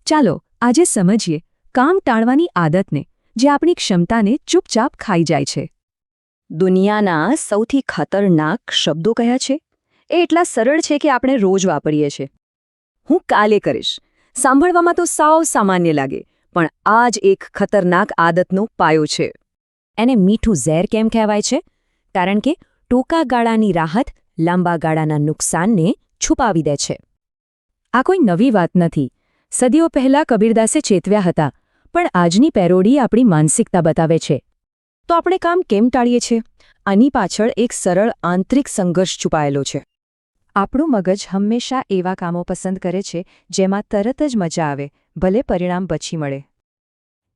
ચાલો આજે સમજીએ કામ ટાળવાની આદતને, જે આપણી ક્ષમતાને ચૂપચાપ ખાઈ જાય છે. દુનિયાના સૌથી ખતરનાક શબ્દો કયા છે? એ એટલા સરળ છે કે આપણે રોજ વાપરીએ છીએ. હું કાલે કરીશ. સાંભળવામાં તો સાવ સામાન્ય લાગે, પણ આ જ એક ખતરનાક આદતનો પાયો છે. એને મીઠું ઝેર કેમ કહેવાય છે? કારણ કે ટૂંકા ગાળાની રાહત લાંબા ગાળાના નુકસાનને છુપાવી દે છે. આ કોઈ નવી વાત નથી. સદીઓ પહેલાં કબીરદાસે ચેતવ્યા હતા, પણ આજની પેરોડી આપણી માનસિકતા બતાવે છે. તો આપણે કામ કેમ ટાળીએ છીએ? આની પાછળ એક સરળ આંતરિક સંઘર્ષ છુપાયેલો છે. આપણું મગજ હંમેશા એવા કામો પસંદ કરે છે જેમાં તરત જ મજા આવે, ભલે પરિણામ પછી મળે.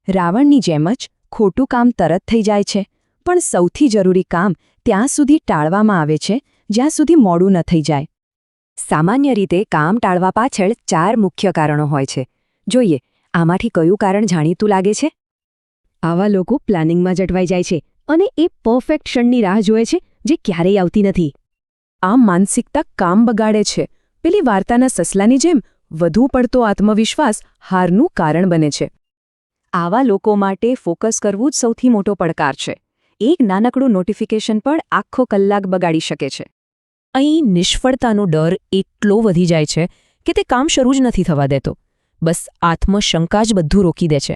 રાવણની જેમ જ ખોટું કામ તરત થઈ જાય છે, પણ સૌથી જરૂરી કામ ત્યાં સુધી ટાળવામાં આવે છે જ્યાં સુધી મોડું ન થઈ જાય. સામાન્ય રીતે કામ ટાળવા પાછળ 4 મુખ્ય કારણો હોય છે. જોઈએ, આમાંથી કયું કારણ જાણીતું લાગે છે? આવા લોકો પ્લાનિંગમાં જટવાઈ જાય છે અને એ પરફેક્ટ ક્ષણની રાહ જુએ છે જે ક્યારેય આવતી નથી. આ માનસિકતા કામ બગાડે છે. પેલી વાર્તાના સસલાની જેમ વધુ પડતો આત્મવિશ્વાસ હારનું કારણ બને છે. આવા લોકો માટે ફોકસ કરવું જ સૌથી મોટો પડકાર છે. એક નાનકડું નોટિફિકેશન પણ આખો કલાક બગાડી શકે છે. અહીં નિષ્ફળતાનો ડર એટલો વધી જાય છે કે તે કામ શરૂ જ નથી થવા દેતો. બસ આત્મશંકા જ બધું રોકી દે છે.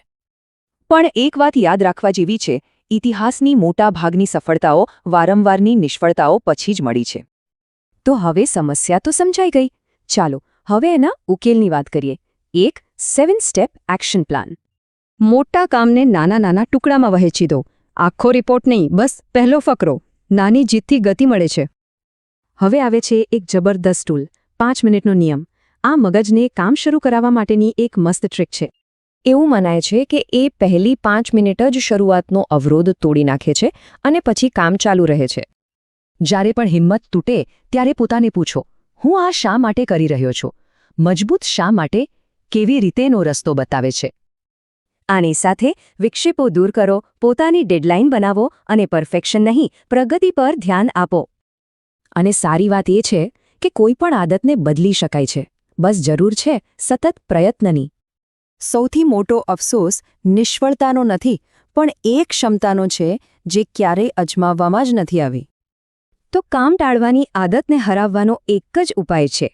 પણ એક વાત યાદ રાખવા જેવી છે, ઇતિહાસની મોટા ભાગની સફળતાઓ વારંવારની નિષ્ફળતાઓ પછી જ મળી છે. તો હવે સમસ્યા તો સમજાઈ ગઈ. ચાલો હવે એના ઉકેલની વાત કરીએ. એક 7 સ્ટેપ એક્શન પ્લાન. મોટા કામને નાના નાના ટુકડામાં વહેંચી દો. આખો રિપોર્ટ નહીં, બસ પહેલો ફકરો. નાની જીતથી ગતિ મળે છે. હવે આવે છે એક જબરદસ્ત ટૂલ, 5 મિનિટનો નિયમ. આ મગજને કામ શરૂ કરાવવા માટેની એક મસ્ત ટ્રીક છે. એવું મનાય છે કે એ પહેલી 5 મિનિટ જ શરૂઆતનો અવરોધ તોડી નાખે છે અને પછી કામ ચાલુ રહે છે. જ્યારે પણ હિંમત તૂટે ત્યારે પોતાને પૂછો, હું આ શા માટે કરી રહ્યો છું? મજબૂત શા માટે? કેવી રીતેનો રસ્તો બતાવે છે? આની સાથે વિક્ષેપો દૂર કરો, પોતાની ડેડલાઇન બનાવો અને પરફેક્શન નહીં, પ્રગતિ પર ધ્યાન આપો. અને સારી વાત એ છે કે કોઈ પણ આદતને બદલી શકાય છે. બસ જરૂર છે સતત પ્રયત્નની. સૌથી મોટો અફસોસ નિષ્ફળતાનો નથી, પણ એ ક્ષમતાનો છે જે ક્યારેય અજમાવવામાં જ નથી આવી. તો કામ ટાળવાની આદતને હરાવવાનો એક જ ઉપાય છે.